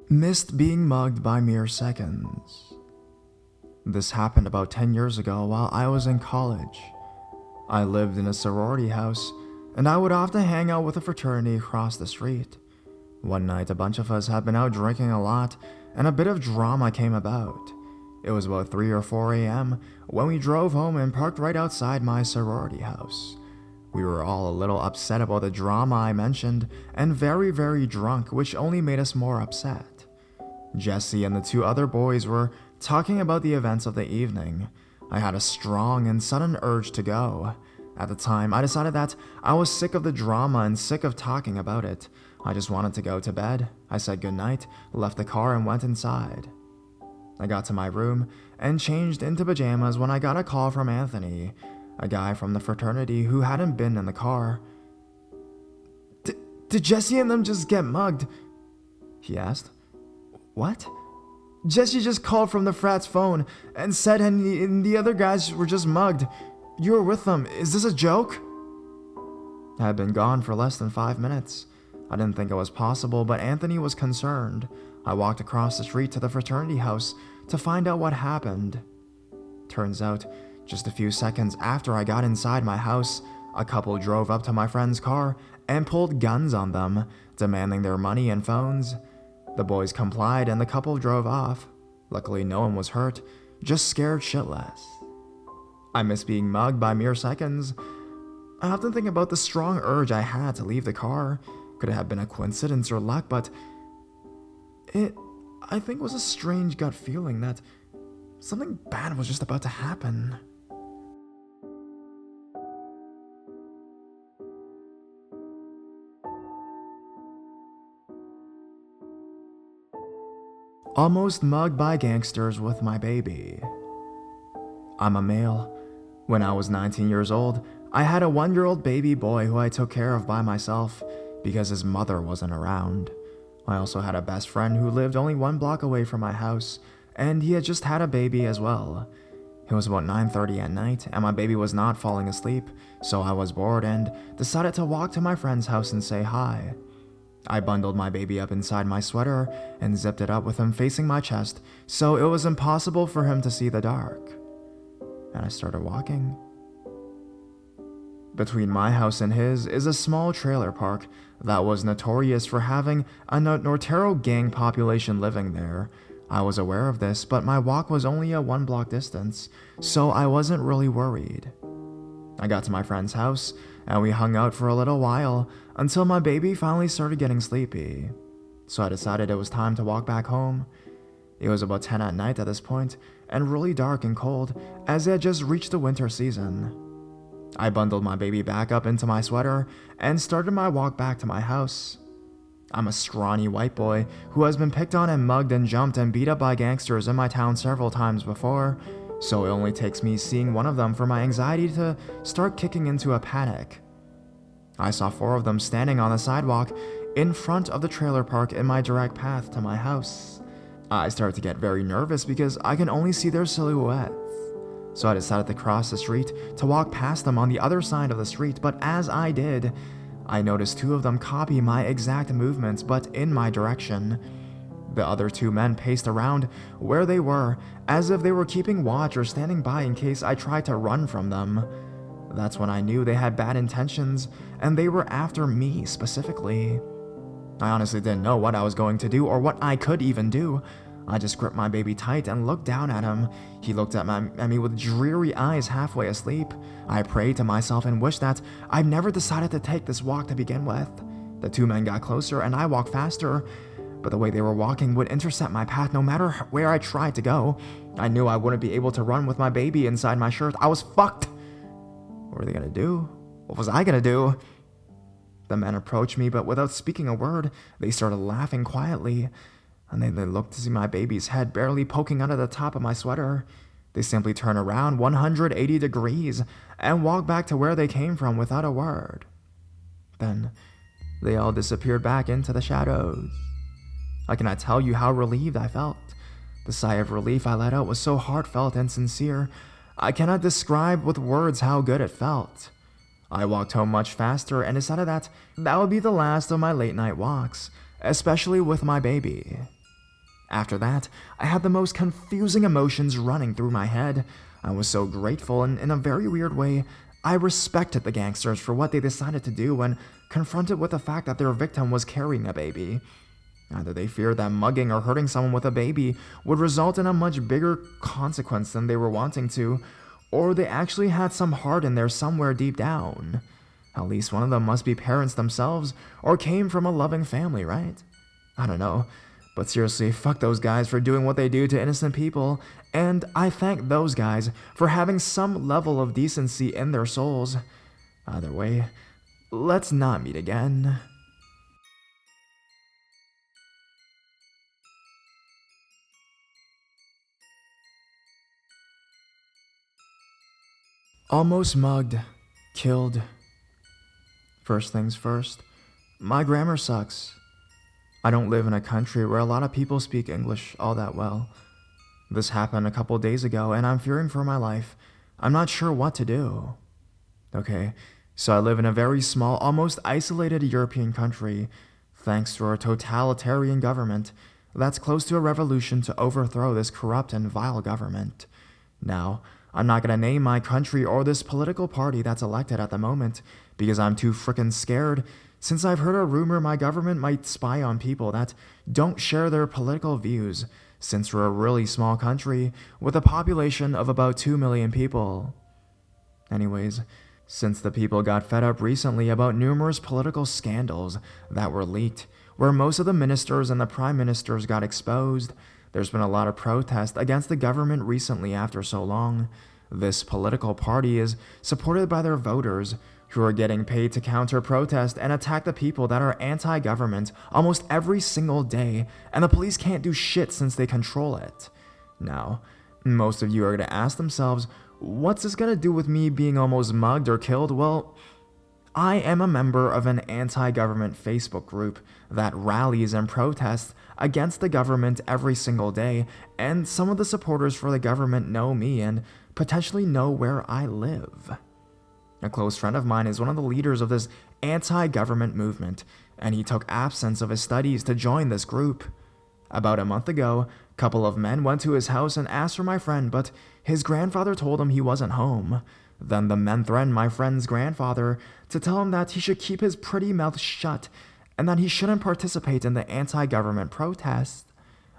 Missed being mugged by mere seconds. This happened about 10 years ago while I was in college. I lived in a sorority house, and I would often hang out with a fraternity across the street. One night, a bunch of us had been out drinking a lot, and a bit of drama came about. It was about 3 or 4 a.m. when we drove home and parked right outside my sorority house. We were all a little upset about the drama I mentioned, and very, very drunk, which only made us more upset. Jesse and the two other boys were talking about the events of the evening. I had a strong and sudden urge to go. At the time, I decided that I was sick of the drama and sick of talking about it. I just wanted to go to bed. I said goodnight, left the car, and went inside. I got to my room and changed into pajamas when I got a call from Anthony, a guy from the fraternity who hadn't been in the car. Did Jesse and them just get mugged?" he asked. "What?" "Jesse just called from the frat's phone and said and the other guys were just mugged. You were with them. Is this a joke?" I had been gone for less than 5 minutes. I didn't think it was possible, but Anthony was concerned. I walked across the street to the fraternity house to find out what happened. Turns out, just a few seconds after I got inside my house, a couple drove up to my friend's car and pulled guns on them, demanding their money and phones. The boys complied and the couple drove off. Luckily, no one was hurt, just scared shitless. I miss being mugged by mere seconds. I often think about the strong urge I had to leave the car. Could it have been a coincidence or luck, but it, I think, was a strange gut feeling that something bad was just about to happen. Almost mugged by gangsters with my baby. I'm a male. When I was 19 years old, I had a 1-year-old baby boy who I took care of by myself because his mother wasn't around. I also had a best friend who lived only 1 block away from my house, and he had just had a baby as well. It was about 9:30 at night, and my baby was not falling asleep, so I was bored and decided to walk to my friend's house and say hi. I bundled my baby up inside my sweater and zipped it up with him facing my chest, so it was impossible for him to see the dark. And I started walking. Between my house and his is a small trailer park that was notorious for having a Nortero gang population living there. I was aware of this, but my walk was only a 1-block distance, so I wasn't really worried. I got to my friend's house, and we hung out for a little while until my baby finally started getting sleepy. So I decided it was time to walk back home. It was about 10 at night at this point, and really dark and cold, as it had just reached the winter season. I bundled my baby back up into my sweater and started my walk back to my house. I'm a scrawny white boy who has been picked on and mugged and jumped and beat up by gangsters in my town several times before, so it only takes me seeing one of them for my anxiety to start kicking into a panic. I saw 4 of them standing on the sidewalk in front of the trailer park in my direct path to my house. I started to get very nervous because I can only see their silhouettes. So I decided to cross the street to walk past them on the other side of the street, but as I did, I noticed 2 of them copy my exact movements but in my direction. The other 2 men paced around where they were as if they were keeping watch or standing by in case I tried to run from them. That's when I knew they had bad intentions and they were after me specifically. I honestly didn't know what I was going to do or what I could even do. I just gripped my baby tight and looked down at him. He looked at me with dreary eyes, halfway asleep. I prayed to myself and wished that I'd never decided to take this walk to begin with. The 2 men got closer and I walked faster, but the way they were walking would intercept my path no matter where I tried to go. I knew I wouldn't be able to run with my baby inside my shirt. I was fucked. What were they gonna do? What was I gonna do? The men approached me, but without speaking a word, they started laughing quietly. And then they looked to see my baby's head barely poking out of the top of my sweater. They simply turned around 180 degrees and walked back to where they came from without a word. Then they all disappeared back into the shadows. I cannot tell you how relieved I felt. The sigh of relief I let out was so heartfelt and sincere, I cannot describe with words how good it felt. I walked home much faster and decided that would be the last of my late night walks, especially with my baby. After that, I had the most confusing emotions running through my head. I was so grateful, and in a very weird way, I respected the gangsters for what they decided to do when confronted with the fact that their victim was carrying a baby. Either they feared that mugging or hurting someone with a baby would result in a much bigger consequence than they were wanting to, or they actually had some heart in there somewhere deep down. At least one of them must be parents themselves or came from a loving family, right? I don't know. But seriously, fuck those guys for doing what they do to innocent people, and I thank those guys for having some level of decency in their souls. Either way, let's not meet again. Almost mugged. Killed. First things first, my grammar sucks. I don't live in a country where a lot of people speak English all that well. This happened a couple days ago, and I'm fearing for my life. I'm not sure what to do. Okay, so I live in a very small, almost isolated European country, thanks to our totalitarian government that's close to a revolution to overthrow this corrupt and vile government. Now, I'm not gonna name my country or this political party that's elected at the moment because I'm too frickin' scared, since I've heard a rumor my government might spy on people that don't share their political views, since we're a really small country with a population of about 2 million people. Anyways, since the people got fed up recently about numerous political scandals that were leaked, where most of the ministers and the prime ministers got exposed, there's been a lot of protest against the government recently after so long. This political party is supported by their voters, who are getting paid to counter-protest and attack the people that are anti-government almost every single day, and the police can't do shit since they control it. Now, most of you are going to ask themselves, what's this going to do with me being almost mugged or killed? Well, I am a member of an anti-government Facebook group that rallies and protests against the government every single day, and some of the supporters for the government know me and potentially know where I live. A close friend of mine is one of the leaders of this anti-government movement, and he took absence of his studies to join this group. About a month ago, a couple of men went to his house and asked for my friend, but his grandfather told him he wasn't home. Then the men threatened my friend's grandfather to tell him that he should keep his pretty mouth shut and that he shouldn't participate in the anti-government protest.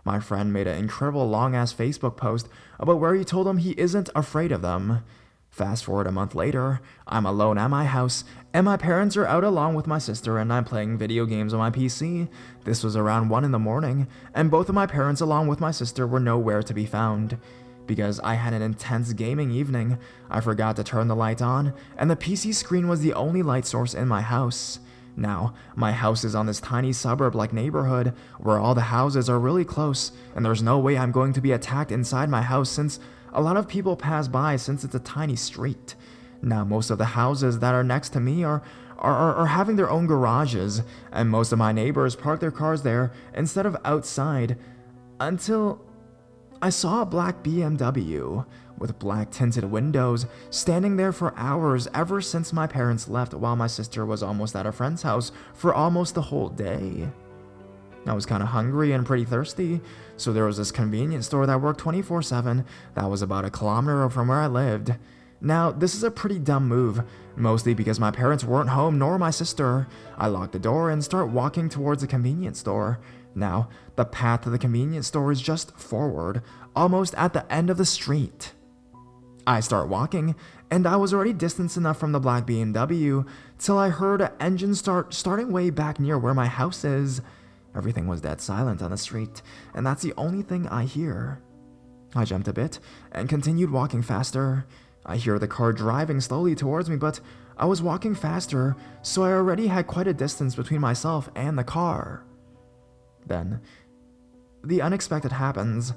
My friend made an incredible long-ass Facebook post about where he told them he isn't afraid of them. Fast forward a month later, I'm alone at my house, and my parents are out along with my sister, and I'm playing video games on my PC. This was around 1 in the morning, and both of my parents along with my sister were nowhere to be found. Because I had an intense gaming evening, I forgot to turn the light on, and the PC screen was the only light source in my house. Now, my house is on this tiny suburb-like neighborhood, where all the houses are really close, and there's no way I'm going to be attacked inside my house since a lot of people pass by since it's a tiny street. Now, most of the houses that are next to me are having their own garages, and most of my neighbors park their cars there instead of outside, until I saw a black BMW with black tinted windows standing there for hours ever since my parents left while my sister was almost at a friend's house for almost the whole day. I was kind of hungry and pretty thirsty, so there was this convenience store that worked 24/7 that was about 1 kilometer from where I lived. Now, this is a pretty dumb move, mostly because my parents weren't home nor my sister. I locked the door and start walking towards the convenience store. Now, the path to the convenience store is just forward, almost at the end of the street. I start walking, and I was already distanced enough from the black BMW till I heard an engine starting way back near where my house is. Everything was dead silent on the street, and that's the only thing I hear. I jumped a bit and continued walking faster. I hear the car driving slowly towards me, but I was walking faster, so I already had quite a distance between myself and the car. Then, the unexpected happens.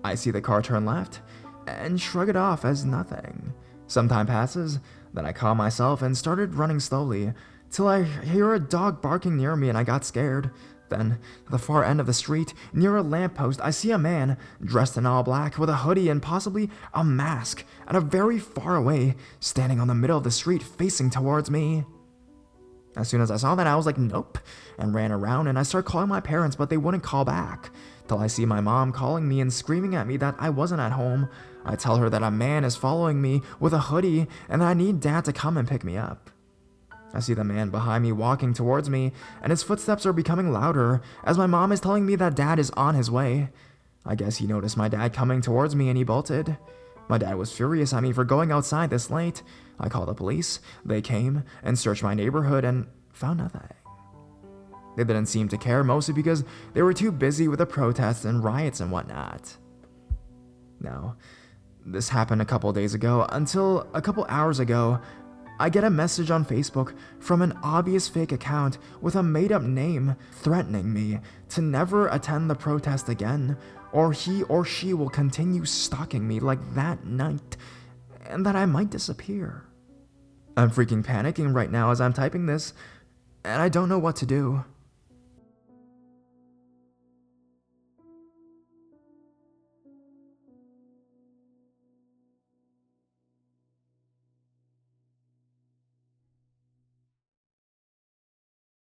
I see the car turn left and shrug it off as nothing. Some time passes, then I calm myself and started running slowly, till I hear a dog barking near me and I got scared. Then, at the far end of the street, near a lamppost, I see a man, dressed in all black, with a hoodie and possibly a mask, and a very far away, standing on the middle of the street, facing towards me. As soon as I saw that, I was like, nope, and ran around, and I started calling my parents, but they wouldn't call back. till I see my mom calling me and screaming at me that I wasn't at home. I tell her that a man is following me with a hoodie and that I need dad to come and pick me up. I see the man behind me walking towards me, and his footsteps are becoming louder as my mom is telling me that dad is on his way. I guess he noticed my dad coming towards me and he bolted. My dad was furious at me for going outside this late. I called the police. They came and searched my neighborhood and found nothing. They didn't seem to care, mostly because they were too busy with the protests and riots and whatnot. Now, this happened a couple days ago, until a couple hours ago, I get a message on Facebook from an obvious fake account with a made-up name threatening me to never attend the protest again, or he or she will continue stalking me like that night, and that I might disappear. I'm freaking panicking right now as I'm typing this, and I don't know what to do.